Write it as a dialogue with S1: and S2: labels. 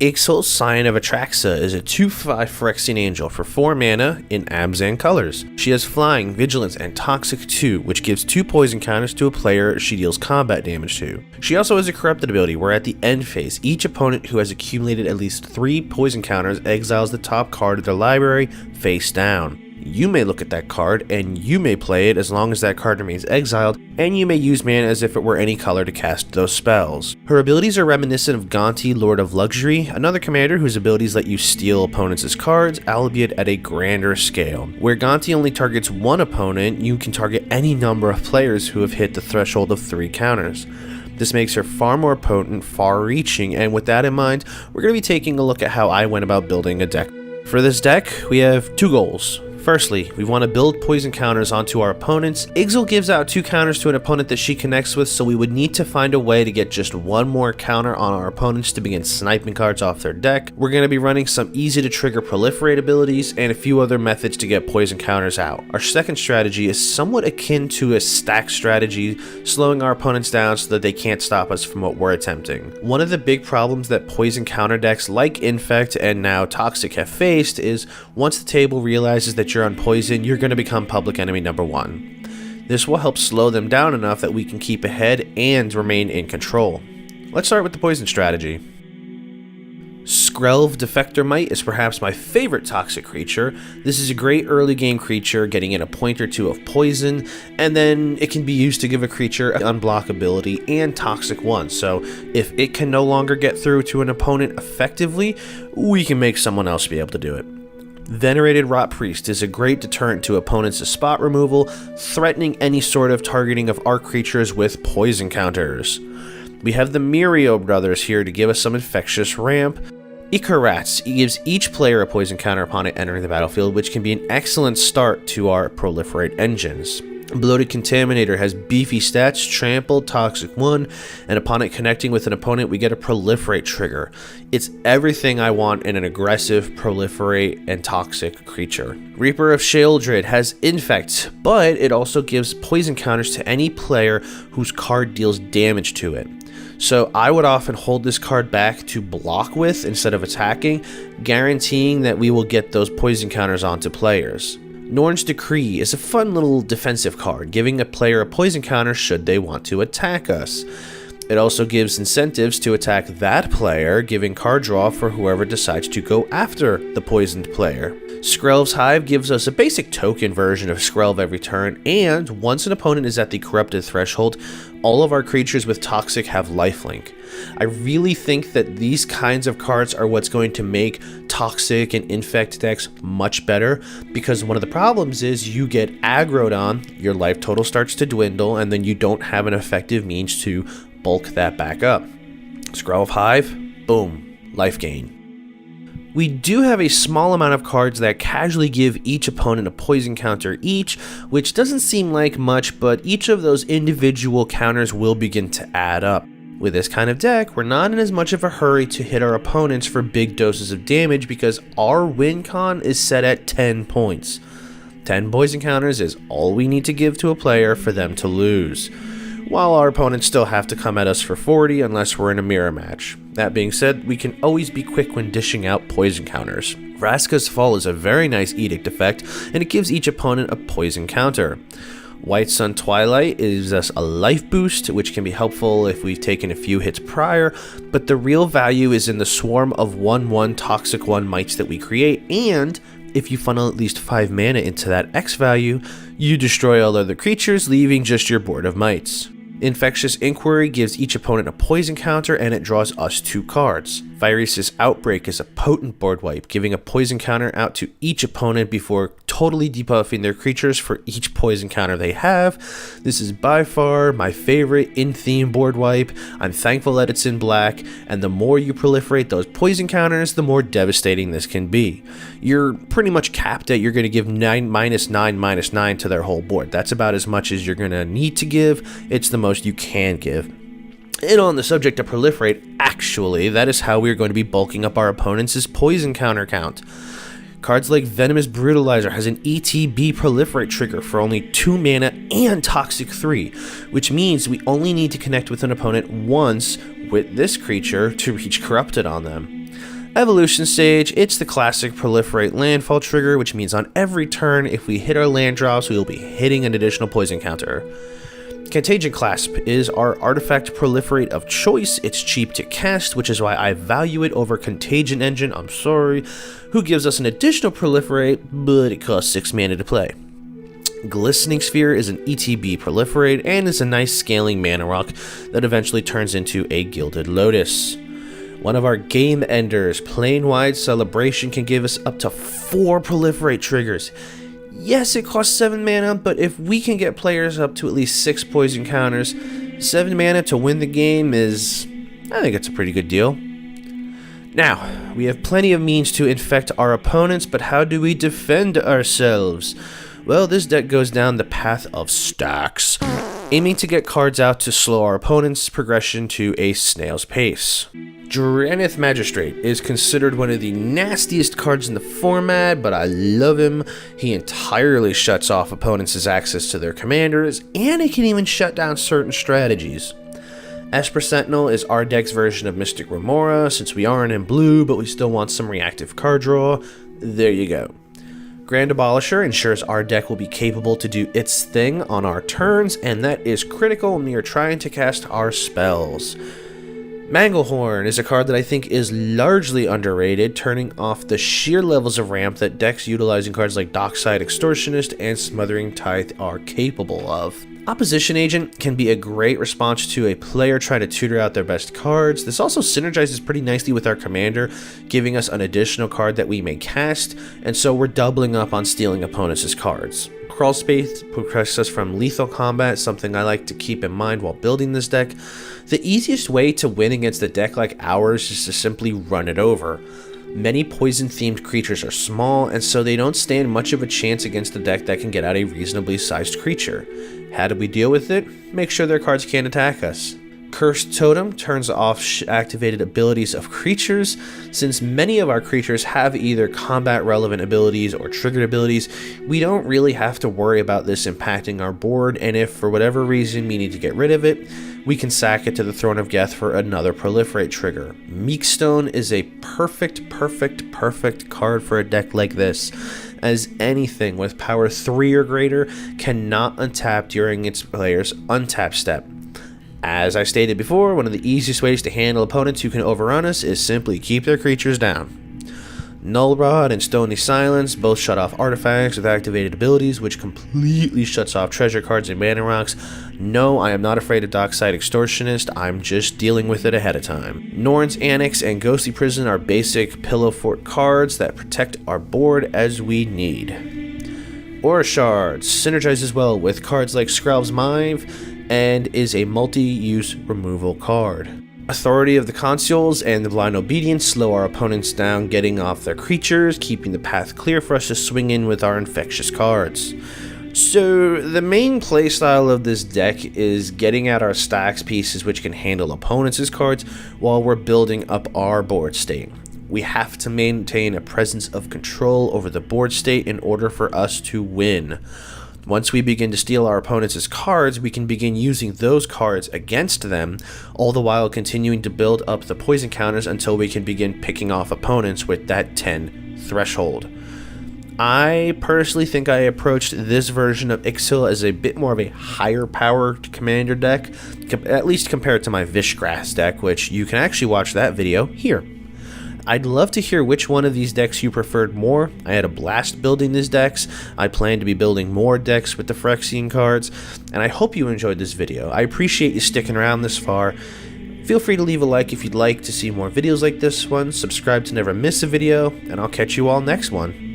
S1: Ixhel, Scion of Atraxa is a 2/5 Phyrexian Angel for 4 mana in Abzan colors. She has Flying, Vigilance, and Toxic 2, which gives 2 poison counters to a player she deals combat damage to. She also has a Corrupted ability where at the end phase, each opponent who has accumulated at least 3 poison counters exiles the top card of their library face down. You may look at that card, and you may play it as long as that card remains exiled, and you may use mana as if it were any color to cast those spells. Her abilities are reminiscent of Gonti, Lord of Luxury, another commander whose abilities let you steal opponents' cards, albeit at a grander scale. Where Gonti only targets one opponent, you can target any number of players who have hit the threshold of 3 counters. This makes her far more potent, far-reaching, and with that in mind, we're going to be taking a look at how I went about building a deck. For this deck, we have 2 goals. Firstly, we want to build poison counters onto our opponents. Ixhel gives out 2 counters to an opponent that she connects with, so we would need to find a way to get just 1 more counter on our opponents to begin sniping cards off their deck. We're going to be running some easy to trigger proliferate abilities and a few other methods to get poison counters out. Our second strategy is somewhat akin to a Stax strategy, slowing our opponents down so that they can't stop us from what we're attempting. One of the big problems that poison counter decks like Infect and now Toxic have faced is once the table realizes that you're on poison, you're going to become public enemy number 1. This will help slow them down enough that we can keep ahead and remain in control. Let's start with the poison strategy. Skrelv Defector Mite is perhaps my favorite toxic creature. This is a great early game creature, getting in a point or 2 of poison, and then it can be used to give a creature unblockability and toxic 1, so if it can no longer get through to an opponent effectively, we can make someone else be able to do it. Venerated Rot Priest is a great deterrent to opponents' spot removal, threatening any sort of targeting of our creatures with poison counters. We have the Mirio brothers here to give us some infectious ramp. Ixhel gives each player a poison counter upon it entering the battlefield, which can be an excellent start to our proliferate engines. Bloated Contaminator has beefy stats, trample, toxic 1, and upon it connecting with an opponent we get a proliferate trigger. It's everything I want in an aggressive, proliferate, and toxic creature. Reaper of Sheoldred has infect, but it also gives poison counters to any player whose card deals damage to it. So I would often hold this card back to block with instead of attacking, guaranteeing that we will get those poison counters onto players. Norn's Decree is a fun little defensive card, giving a player a poison counter should they want to attack us. It also gives incentives to attack that player, giving card draw for whoever decides to go after the poisoned player. Skrelv's Hive gives us a basic token version of Skrelv every turn, and once an opponent is at the corrupted threshold, all of our creatures with Toxic have lifelink. I really think that these kinds of cards are what's going to make Toxic and Infect decks much better, because one of the problems is you get aggroed on, your life total starts to dwindle, and then you don't have an effective means to bulk that back up. Skrelv Hive, boom, life gain. We do have a small amount of cards that casually give each opponent a poison counter each, which doesn't seem like much, but each of those individual counters will begin to add up. With this kind of deck, we're not in as much of a hurry to hit our opponents for big doses of damage because our win con is set at 10 points. 10 poison counters is all we need to give to a player for them to lose, while our opponents still have to come at us for 40 unless we're in a mirror match. That being said, we can always be quick when dishing out poison counters. Vraska's Fall is a very nice edict effect, and it gives each opponent a poison counter. White Sun Twilight gives us a life boost, which can be helpful if we've taken a few hits prior, but the real value is in the swarm of 1/1 Toxic 1 mites that we create, and if you funnel at least 5 mana into that X value, you destroy all other creatures, leaving just your board of mites. Infectious Inquiry gives each opponent a poison counter, and it draws us 2 cards. Phyresis Outbreak is a potent board wipe, giving a poison counter out to each opponent before totally debuffing their creatures for each poison counter they have. This is by far my favorite in-theme board wipe. I'm thankful that it's in black, and the more you proliferate those poison counters, the more devastating this can be. You're pretty much capped at you're going to give 9 -9 to their whole board. That's about as much as you're going to need to give. It's the most you can give. And on the subject of proliferate, actually, that is how we're going to be bulking up our opponents' poison counter count. Cards like Venomous Brutalizer has an ETB proliferate trigger for only 2 mana and Toxic 3, which means we only need to connect with an opponent once with this creature to reach Corrupted on them. Evolution stage, it's the classic proliferate landfall trigger, which means on every turn, if we hit our land drops, we will be hitting an additional poison counter. Contagion Clasp is our artifact proliferate of choice. It's cheap to cast, which is why I value it over Contagion Engine, I'm sorry, who gives us an additional proliferate, but it costs 6 mana to play. Glistening Sphere is an ETB proliferate and is a nice scaling mana rock that eventually turns into a Gilded Lotus. One of our game enders, Plane-Wide Celebration, can give us up to 4 proliferate triggers. Yes, it costs 7 mana, but if we can get players up to at least 6 poison counters, 7 mana to win the game is, I think it's a pretty good deal. Now, we have plenty of means to infect our opponents, but how do we defend ourselves? Well, this deck goes down the path of Stax, aiming to get cards out to slow our opponent's progression to a snail's pace. Dranith Magistrate is considered one of the nastiest cards in the format, but I love him. He entirely shuts off opponents' access to their commanders, and it can even shut down certain strategies. Esper Sentinel is our deck's version of Mystic Remora, since we aren't in blue, but we still want some reactive card draw. There you go. Grand Abolisher ensures our deck will be capable to do its thing on our turns, and that is critical when we are trying to cast our spells. Manglehorn is a card that I think is largely underrated, turning off the sheer levels of ramp that decks utilizing cards like Dockside Extortionist and Smothering Tithe are capable of. Opposition Agent can be a great response to a player trying to tutor out their best cards. This also synergizes pretty nicely with our commander, giving us an additional card that we may cast, and so we're doubling up on stealing opponents' cards. Crawlspace protects us from lethal combat, something I like to keep in mind while building this deck. The easiest way to win against a deck like ours is to simply run it over. Many poison-themed creatures are small, and so they don't stand much of a chance against a deck that can get out a reasonably sized creature. How do we deal with it? Make sure their cards can't attack us. Cursed Totem turns off activated abilities of creatures. Since many of our creatures have either combat-relevant abilities or triggered abilities, we don't really have to worry about this impacting our board, and if for whatever reason we need to get rid of it, we can sack it to the Throne of Geth for another proliferate trigger. Meekstone is a perfect card for a deck like this, as anything with power 3 or greater cannot untap during its player's untap step. As I stated before, one of the easiest ways to handle opponents who can overrun us is simply keep their creatures down. Null Rod and Stony Silence both shut off artifacts with activated abilities, which completely shuts off treasure cards and mana rocks. No, I am not afraid of Dockside Extortionist, I'm just dealing with it ahead of time. Norn's Annex and Ghostly Prison are basic Pillow Fort cards that protect our board as we need. Aura Shards synergizes well with cards like Skrelv's Mive, and is a multi-use removal card. Authority of the Consuls and the Blind Obedience slow our opponents down getting off their creatures, keeping the path clear for us to swing in with our infectious cards. So the main playstyle of this deck is getting out our Stax pieces which can handle opponents' cards while we're building up our board state. We have to maintain a presence of control over the board state in order for us to win. Once we begin to steal our opponents' cards, we can begin using those cards against them, all the while continuing to build up the poison counters until we can begin picking off opponents with that 10 threshold. I personally think I approached this version of Ixhel as a bit more of a higher powered commander deck, at least compared to my Vishgrass deck, which you can actually watch that video here. I'd love to hear which one of these decks you preferred more. I had a blast building these decks. I plan to be building more decks with the Phyrexian cards, and I hope you enjoyed this video. I appreciate you sticking around this far. Feel free to leave a like if you'd like to see more videos like this one, subscribe to never miss a video, and I'll catch you all next one.